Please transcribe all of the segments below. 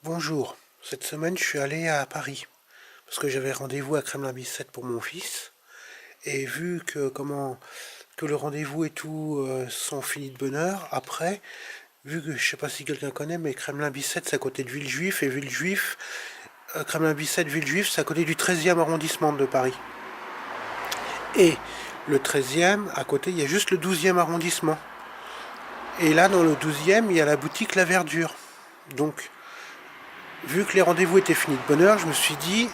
Bonjour, cette semaine je suis allé à Paris parce que j'avais rendez-vous à Kremlin-Bicêtre pour mon fils et vu que le rendez-vous et tout sont finis de bonne heure, après, vu que je sais pas si quelqu'un connaît mais Kremlin-Bicêtre c'est à côté de Villejuif et Villejuif, Kremlin-Bicêtre, Villejuif c'est à côté du 13e arrondissement de Paris. Et le 13e, à côté il y a juste le 12e arrondissement. Et là dans le 12e il y a la boutique La Verdure. Donc vu que les rendez-vous étaient finis de bonne heure, je me suis dit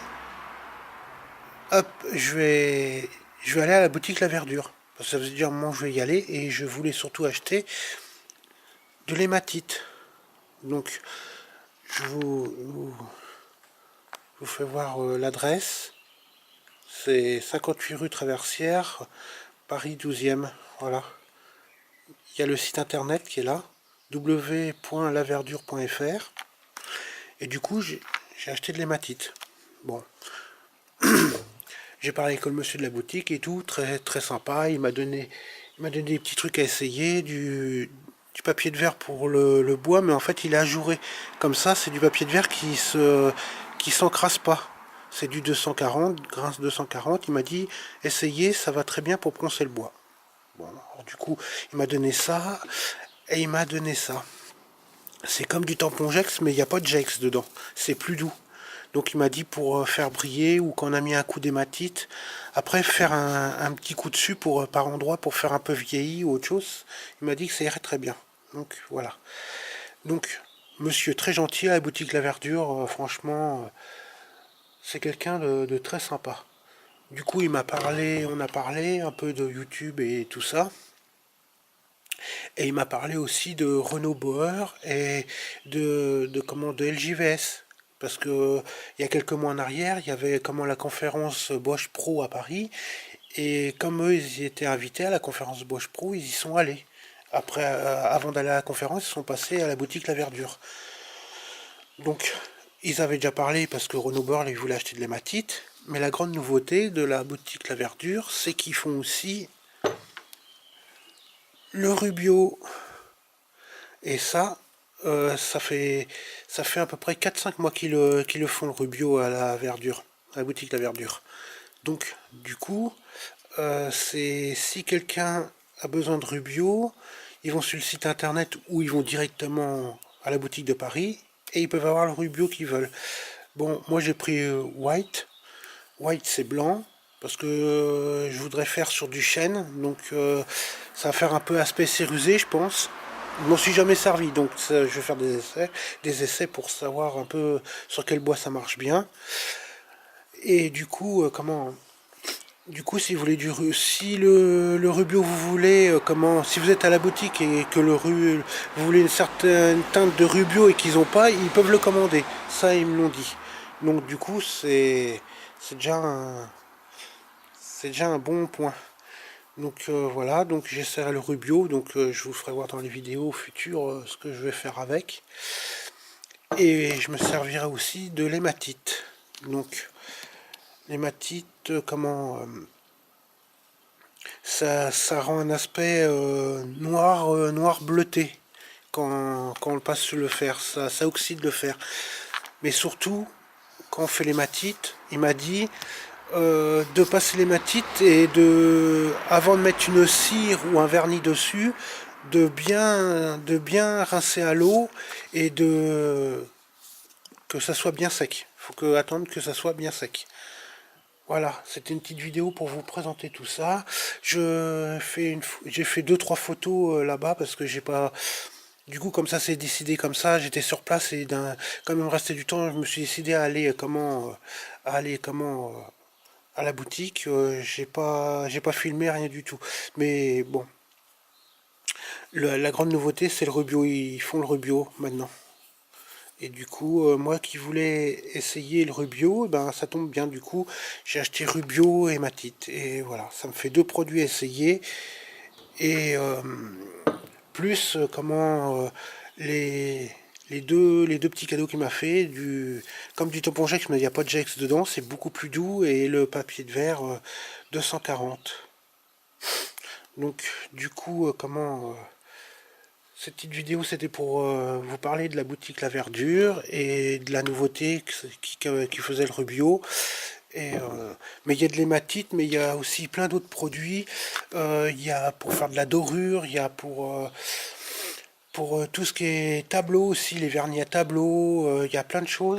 hop, je vais aller à la boutique La Verdure. Parce que ça faisait déjà un moment que je vais y aller et je voulais surtout acheter de l'hématite. Donc, je vous fais voir l'adresse. C'est 58 rue Traversière, Paris 12e. Voilà. Il y a le site internet qui est là, w.laverdure.fr. Et du coup, j'ai acheté de l'hématite. Bon, j'ai parlé avec le monsieur de la boutique et tout, très très sympa. Il m'a donné des petits trucs à essayer, du papier de verre pour le bois, mais en fait il est ajouré. Comme ça, c'est du papier de verre qui s'encrasse pas. C'est du 240, Grince 240. Il m'a dit, essayez, ça va très bien pour poncer le bois. Bon, alors du coup, il m'a donné ça et il m'a donné ça. C'est comme du tampon Jex, mais il n'y a pas de Jex dedans. C'est plus doux. Donc il m'a dit pour faire briller ou quand on a mis un coup d'hématite, après faire un petit coup dessus par endroit pour faire un peu vieilli ou autre chose. Il m'a dit que ça irait très bien. Donc voilà. Donc monsieur très gentil à la boutique La Verdure, franchement, c'est quelqu'un de très sympa. Du coup on a parlé un peu de YouTube et tout ça. Et il m'a parlé aussi de Renault Bauer et de LJVS. Parce que il y a quelques mois en arrière, il y avait la conférence Bosch Pro à Paris. Et comme eux, ils y étaient invités à la conférence Bosch Pro, ils y sont allés. Après, avant d'aller à la conférence, ils sont passés à la boutique La Verdure. Donc, ils avaient déjà parlé parce que Renault Bauer, ils voulaient acheter de l'hématite. Mais la grande nouveauté de la boutique La Verdure, c'est qu'ils font aussi le Rubio. Et ça, ça fait à peu près 4-5 mois qu'ils le font, le Rubio à la Verdure, à la boutique La Verdure. Donc, du coup, si quelqu'un a besoin de Rubio, ils vont sur le site internet ou ils vont directement à la boutique de Paris et ils peuvent avoir le Rubio qu'ils veulent. Bon, moi j'ai pris White. White c'est blanc parce que je voudrais faire sur du chêne, donc ça va faire un peu aspect cérusé, je pense. Je m'en suis jamais servi, donc je vais faire des essais pour savoir un peu sur quel bois ça marche bien. Et du coup, du coup, si vous voulez si le Rubio vous voulez, si vous êtes à la boutique et que vous voulez une certaine teinte de Rubio et qu'ils n'ont pas, ils peuvent le commander. Ça, ils me l'ont dit. Donc du coup, c'est déjà un bon point. Donc voilà, donc j'essaierai le Rubio, donc je vous ferai voir dans les vidéos futures ce que je vais faire avec. Et je me servirai aussi de l'hématite. Donc l'hématite, ça rend un aspect noir bleuté quand on le passe sur le fer, ça oxyde le fer. Mais surtout, quand on fait l'hématite, il m'a dit de passer l'hématite et avant de mettre une cire ou un vernis dessus, de bien rincer à l'eau et que ça soit bien sec. Il faut attendre que ça soit bien sec. Voilà, c'était une petite vidéo pour vous présenter tout ça. J'ai fait deux trois photos là-bas parce que j'ai pas. Du coup, comme ça, c'est décidé comme ça. J'étais sur place et comme il me restait du temps, je me suis décidé à aller à la boutique. J'ai pas filmé rien du tout. Mais bon, la grande nouveauté, c'est le Rubio. Ils font le Rubio maintenant. Et du coup, moi qui voulais essayer le Rubio, ben ça tombe bien. Du coup, j'ai acheté Rubio et Matite. Et voilà, ça me fait deux produits à essayer. Et plus les, les deux petits cadeaux qu'il m'a fait, comme du tampon Jex, mais il n'y a pas de Jex dedans, c'est beaucoup plus doux. Et le papier de verre 240. Donc, du coup, Cette petite vidéo, c'était pour vous parler de la boutique La Verdure et de la nouveauté qui faisait le Rubio. Mais il y a de l'hématite, mais il y a aussi plein d'autres produits. Il y a pour faire de la dorure, il y a pour tout ce qui est tableau aussi, les vernis à tableau, il y a plein de choses.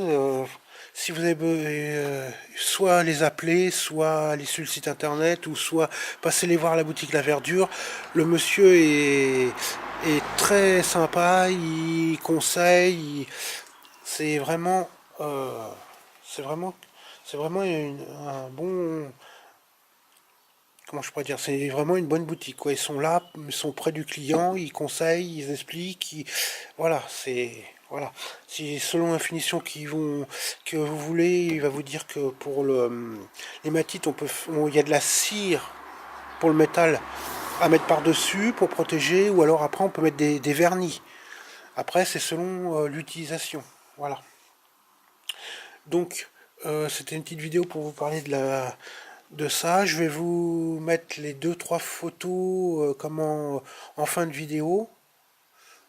Si vous avez soit les appeler, soit aller sur le site internet, ou soit passer les voir à la boutique La Verdure. Le monsieur est très sympa, il conseille, c'est vraiment, euh, c'est vraiment, c'est vraiment un bon, comment je pourrais dire, c'est vraiment une bonne boutique, quoi. Ils sont là, ils sont près du client, ils conseillent, ils expliquent, voilà, voilà. Si selon la finition que vous voulez, il va vous dire que pour l'hématite, il y a de la cire pour le métal à mettre par-dessus pour protéger, ou alors après on peut mettre des vernis. Après, c'est selon l'utilisation, voilà. Donc, c'était une petite vidéo pour vous parler de ça. Je vais vous mettre les deux trois photos en fin de vidéo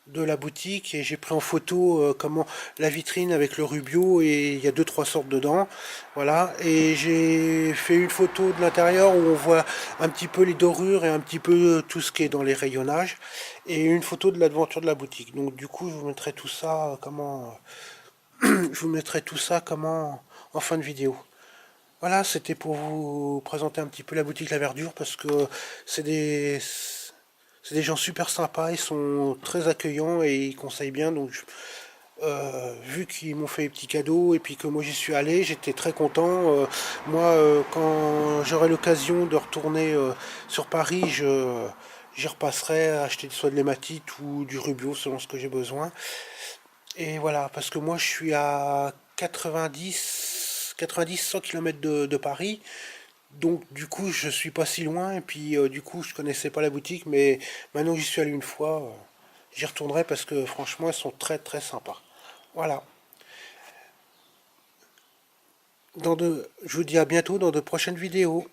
de la boutique, et j'ai pris en photo comment la vitrine avec le Rubio, et il y a deux trois sortes dedans, voilà. Et j'ai fait une photo de l'intérieur où on voit un petit peu les dorures et un petit peu tout ce qui est dans les rayonnages, et une photo de la devanture de la boutique. Donc du coup je vous mettrai tout ça en fin de vidéo. Voilà, c'était pour vous présenter un petit peu la boutique La Verdure, parce que c'est des, c'est des gens super sympas, ils sont très accueillants et ils conseillent bien. Donc, vu qu'ils m'ont fait des petits cadeaux et puis que moi j'y suis allé, j'étais très content. Moi, quand j'aurai l'occasion de retourner sur Paris, j'y repasserai acheter soit de l'hématite ou du Rubio selon ce que j'ai besoin. Et voilà, parce que moi je suis à 100 km de Paris. Donc du coup je suis pas si loin, et puis du coup je connaissais pas la boutique, mais maintenant que j'y suis allé une fois, j'y retournerai parce que franchement elles sont très très sympas. Voilà. Je vous dis à bientôt dans de prochaines vidéos.